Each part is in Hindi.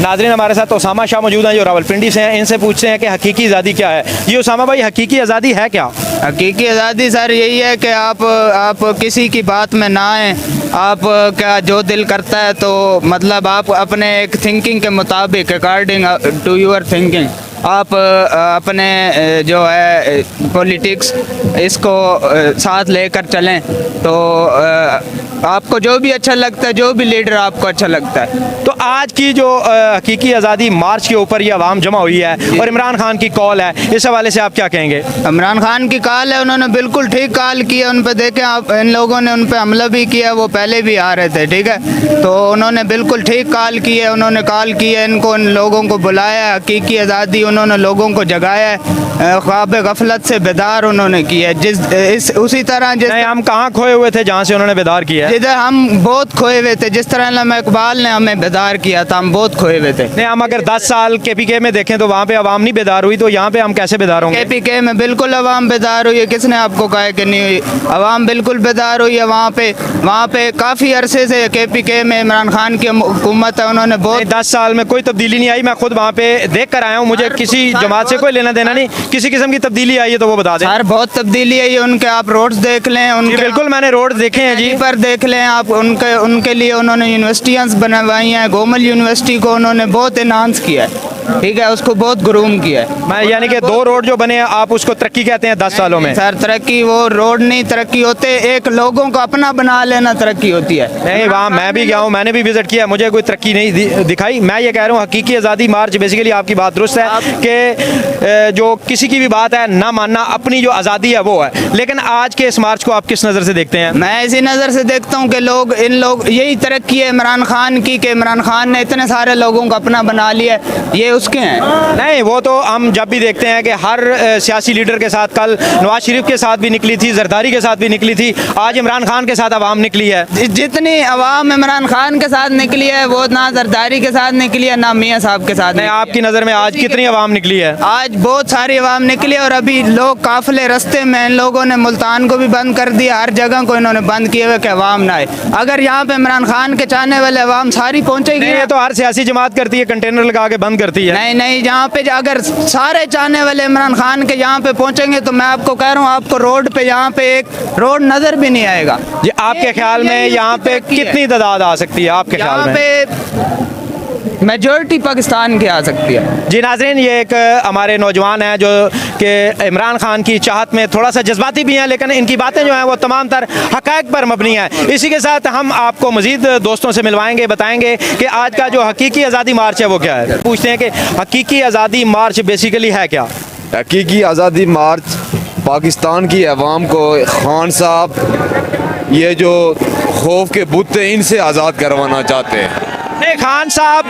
नाज़रीन, हमारे साथ उसामा शाह मौजूद हैं जो रावलपिंडी से हैं। इनसे पूछते हैं कि हकीकी आज़ादी क्या है। जी उसामा भाई, हकीकी आज़ादी है क्या? हकीकी आज़ादी सर यही है कि आप किसी की बात में ना आएँ, आप क्या जो दिल करता है तो मतलब आप अपने एक थिंकिंग के मुताबिक अकॉर्डिंग टू योर थिंकिंग आप अपने जो है पॉलिटिक्स इसको साथ लेकर चलें तो आपको जो भी अच्छा लगता है, जो भी लीडर आपको अच्छा लगता है। तो आज की जो हकीकी आज़ादी मार्च के ऊपर ये आवाम जमा हुई है और इमरान खान की कॉल है, इस हवाले से आप क्या कहेंगे? इमरान खान की कॉल है, उन्होंने बिल्कुल ठीक कॉल की है। उन पे देखें आप, इन लोगों ने उन पे हमला भी किया, वो पहले भी आ रहे थे, ठीक है। तो उन्होंने बिल्कुल ठीक कॉल की है, उन्होंने कॉल की है, इनको इन लोगों को बुलाया, हकीकी आज़ादी उन्होंने लोगों को जगाया है, ख्वाब गफलत से बेदार उन्होंने किया है। उसी तरह जिस हम कहाँ खोए हुए थे जहाँ से उन्होंने बेदार किया है? जिधर हम बहुत खोए हुए थे, जिस तरह अल्लामा इकबाल ने हमें बेदार किया था, हम बहुत खोए हुए थे। नहीं, हम अगर 10 साल KPK में देखें तो वहाँ पे आवाम नहीं बेदार हुई, तो यहाँ पे हम कैसे बेदार होंगे? KPK में बिल्कुल आवाम बेदार हुई है, किसने आपको कहा है कि नहीं हुई? आवाम बिल्कुल बेदार हुई है। वहाँ पे काफ़ी अरसे से KPK में इमरान खान की हुकूमत है, उन्होंने बहुत 10 साल में कोई तब्दीली नहीं आई। मैं खुद वहाँ पे देख कर आया हूँ, मुझे किसी जमात से कोई लेना देना नहीं। किसी किस्म की तब्दीली आई है तो वो बता दें। सर बहुत तब्दीली आई है उनके, आप रोड्स देख लें उनके। बिल्कुल, मैंने रोड देखे हैं जी, पर देख लें आप, उनके लिए उन्होंने यूनिवर्सिटियाँ बनवाई हैं। गोमल यूनिवर्सिटी को उन्होंने बहुत इन्हांस किया है, ठीक है, उसको बहुत ग्रूम किया है। मैं यानी कि 2 रोड जो बने आप उसको तरक्की कहते हैं 10 सालों में? सर तरक्की वो रोड नहीं तरक्की होते, एक लोगों को अपना बना लेना तरक्की होती है। नहीं, वहाँ मैं भी गया हूँ, मैंने भी विजिट किया, मुझे कोई तरक्की नहीं दिखाई। मैं ये कह रहा हूँ हकीकी आज़ादी मार्च, बेसिकली आपकी बात दुरुस्त है कि जो किसी की भी बात है ना मानना, अपनी जो आज़ादी है वो है। लेकिन आज के इस मार्च को आप किस नज़र से देखते हैं? मैं इसी नज़र से देखता हूँ कि इन लोग यही तरक्की है इमरान खान की, कि इमरान खान ने इतने सारे लोगों को अपना बना लिया, ये उसके हैं। नहीं, वो तो हम जब भी देखते हैं कि हर सियासी लीडर के साथ, कल नवाज शरीफ के साथ भी निकली थी, जरदारी के साथ भी निकली थी, आज इमरान खान के साथ आवाम निकली है। जितनी आवाम इमरान खान के साथ निकली है वो ना जरदारी के साथ निकली है, ना मियाँ साहब के साथ। नहीं, आपकी नज़र में आज कितनी आवाम निकली है? आज बहुत सारी आवाम निकली है, और अभी लोग काफिले रस्ते में, इन लोगों ने मुल्तान को भी बंद कर दिया, हर जगह को इन्होंने बंद किए हुए कि आवाम ना आए। अगर यहाँ पे इमरान खान के चाहने वाले आवाम सारी पहुँचेगी। ये तो हर सियासी जमात करती है, कंटेनर लगा के बंद करती है। नहीं, यहाँ पे अगर सारे चाहने वाले इमरान खान के यहाँ पे पहुँचेंगे तो मैं आपको कह रहा हूँ, आपको रोड पे यहाँ पे एक रोड नजर भी नहीं आएगा। जी, आपके ख्याल में यहाँ पे कितनी तादाद आ सकती है आपके ख्याल में? यहाँ पे मेजॉरिटी पाकिस्तान की आ सकती है। जी नाज़रीन, ये एक हमारे नौजवान हैं जो कि इमरान खान की चाहत में थोड़ा सा जज्बाती भी हैं, लेकिन इनकी बातें जो हैं वो तमाम तर हक़ाइक़ पर मबनी हैं। इसी के साथ हम आपको मज़ीद दोस्तों से मिलवाएंगे, बताएंगे कि आज का जो हकीकी आज़ादी मार्च है वो क्या है। पूछते हैं कि हकीकी आज़ादी मार्च बेसिकली है क्या? हकीकी आज़ादी मार्च पाकिस्तान की अवाम को खान साहब ये जो खौफ के बुत थे इनसे आज़ाद करवाना चाहते हैं। नहीं, खान साहब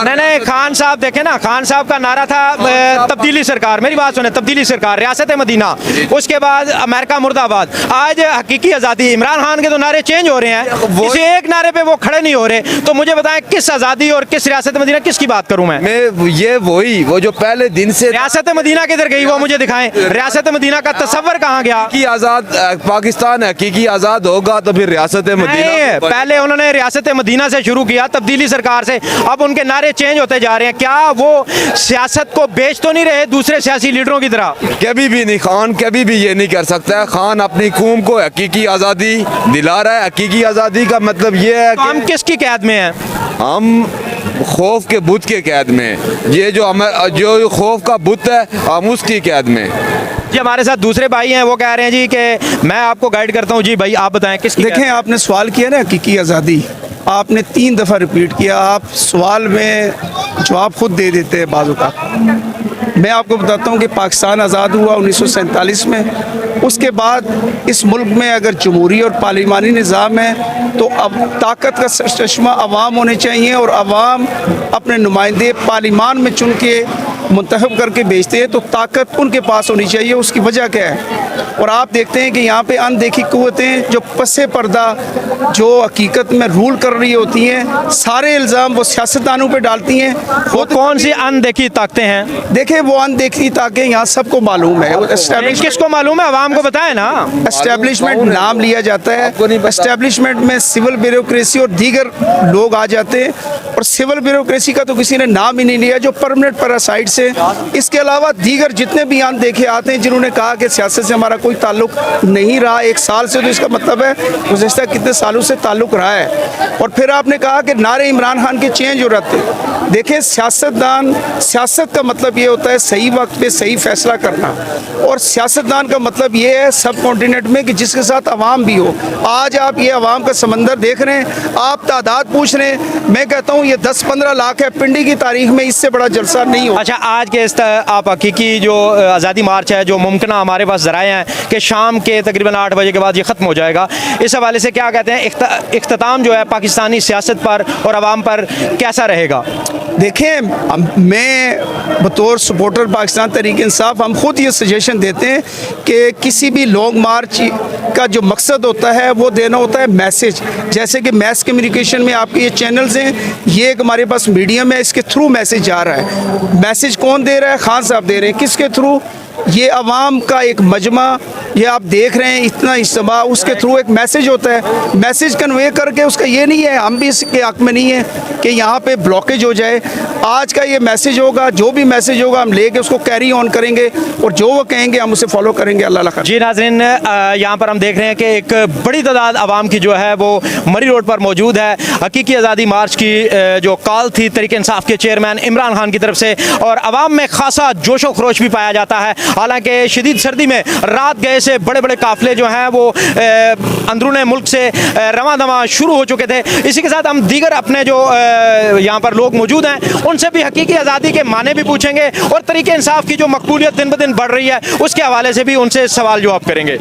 नहीं, खान साहब देखे ना, खान साहब का नारा था तब्दीली सरकार। मेरी बात सुने, तब्दीली सरकार, रियासत मदीना, उसके बाद अमेरिका मुर्दाबाद। आज हकीकी आज़ादी, इमरान खान के तो नारे चेंज हो रहे हैं, किसी एक नारे पे वो खड़े नहीं हो रहे। तो मुझे बताएं किस आज़ादी और किस रियासत मदीना, किसकी बात करूं मैं? ये वो जो पहले दिन से रियासत मदीना किधर गई वो मुझे दिखाएं। रियासत मदीना का तस्वर कहाँ गया? की आज़ाद पाकिस्तान हकीकी आज़ाद होगा तो फिर रियासत मदीना। पहले उन्होंने रियासत मदीना से शुरू किया, तब्दीली सरकार से, अब उनके नारे चेंज होते जा रहे हैं। क्या वो सियासत को बेच तो नहीं रहे दूसरे सियासी लीडरों की तरह? कभी भी नहीं, खान कभी भी ये नहीं कर सकता है। खान अपनी कौम को हकीकी आज़ादी दिला रहा है। हकीकी आज़ादी का मतलब ये है कि हम किसकी कैद में हैं? हम खौफ के बुत के कैद में। ये जो खौफ का बुत है हम उसकी कैद में। जी, हमारे साथ दूसरे भाई हैं, वो कह रहे हैं जी कि मैं आपको गाइड करता हूँ। जी भाई, आप बताएं किसकी? देखें, आपने सवाल किया ना हकीकी आज़ादी, आपने 3 दफ़ा रिपीट किया। आप सवाल में जवाब खुद दे देते हैं बाज़ों का। मैं आपको बताता हूँ कि पाकिस्तान आज़ाद हुआ 1947 में। उसके बाद इस मुल्क में अगर जमहूरी और पार्लिमानी निज़ाम है तो अब ताकत का सरचश्मा अवाम होने चाहिए, और अवाम अपने नुमाइंदे पार्लिमान में चुन के मुंतखब करके भेजते हैं तो ताकत उनके पास होनी चाहिए। उसकी वजह क्या है? और आप देखते हैं कि यहाँ पे अनदेखी कुव्वतें जो पसे पर्दा जो हकीकत में रूल कर रही होती हैं, सारे इल्ज़ाम वो सियासतदानों पे डालती हैं। वो कौन सी अनदेखी ताकतें हैं? देखें, वो अनदेखी ताकतें यहाँ सबको मालूम है। किसको मालूम है? आवाम को बताए ना। एस्टेब्लिशमेंट नाम लिया जाता है, एस्टेब्लिशमेंट में सिविल ब्यूरोक्रेसी और दीगर लोग आ जाते हैं, और सिविल ब्यूरोक्रेसी का तो किसी ने नाम ही नहीं लिया जो परमानेंट पैरासाइट से। इसके अलावा दीगर जितने भी यहाँ देखे आते हैं जिन्होंने कहा कि सियासत से हमारा कोई ताल्लुक नहीं रहा 1 साल से, तो इसका मतलब है गुज़श्ता कितने सालों से ताल्लुक रहा है। और फिर आपने कहा कि नारे इमरान खान के चेंज हो रहे थे। देखें, सियासतदान, सियासत का मतलब ये होता है सही वक्त पे सही फैसला करना, और सियासतदान का मतलब ये है सब कॉन्टिनेंट में कि जिसके साथ अवाम भी हो। आज आप ये अवाम का समंदर देख रहे हैं, आप तादाद पूछ रहे हैं, मैं कहता हूँ ये 10-15 लाख है। पिंडी की तारीख में इससे बड़ा जलसा नहीं हो। अच्छा, आज के इस आप हकीकी जो आज़ादी मार्च है, जो मुमकिन हमारे पास ज़राए हैं कि शाम के तकरीबन 8 बजे के बाद ये ख़त्म हो जाएगा, इस हवाले से क्या कहते हैं? इख्तिताम जो है पाकिस्तानी सियासत पर और अवाम पर कैसा रहेगा? देखें, मैं बतौर सपोर्टर पाकिस्तान तहरीक इंसाफ हम खुद ये सजेशन देते हैं कि किसी भी लॉन्ग मार्च का जो मकसद होता है वो देना होता है मैसेज। जैसे कि मैस कम्युनिकेशन में आपके ये चैनल्स हैं, ये एक हमारे पास मीडियम है, इसके थ्रू मैसेज जा रहा है। मैसेज कौन दे रहा है? खान साहब दे रहे हैं। किसके थ्रू? ये अवाम का एक मजमा, ये आप देख रहे हैं इतना इज्तिमा, उसके थ्रू एक मैसेज होता है। मैसेज कन्वे करके उसका ये नहीं है, हम भी इसके हक में नहीं है कि यहाँ पे ब्लॉकेज हो जाए। आज का ये मैसेज होगा, जो भी मैसेज होगा हम लेके उसको कैरी ऑन करेंगे, और जो वो कहेंगे हम उसे फॉलो करेंगे। अल्लाह खैर। जी नाज़रीन, यहाँ पर हम देख रहे हैं कि एक बड़ी तादाद आवाम की जो है वो मरी रोड पर मौजूद है। हकीकी आज़ादी मार्च की जो कॉल थी तहरीक इंसाफ के चेयरमैन इमरान खान की तरफ से, और आवाम में खासा जोशो खरोश भी पाया जाता है। हालांकि शदीद सर्दी में रात गए से बड़े बड़े काफिले जो हैं वो अंदरून मुल्क से रवां दवां शुरू हो चुके थे। इसी के साथ हम दीगर अपने जो यहाँ पर लोग मौजूद हैं उनसे भी हकीकी आज़ादी के माने भी पूछेंगे, और तहरीक इंसाफ की जो मकबूलियत दिन ब दिन बढ़ रही है उसके हवाले से भी उनसे सवाल जवाब करेंगे।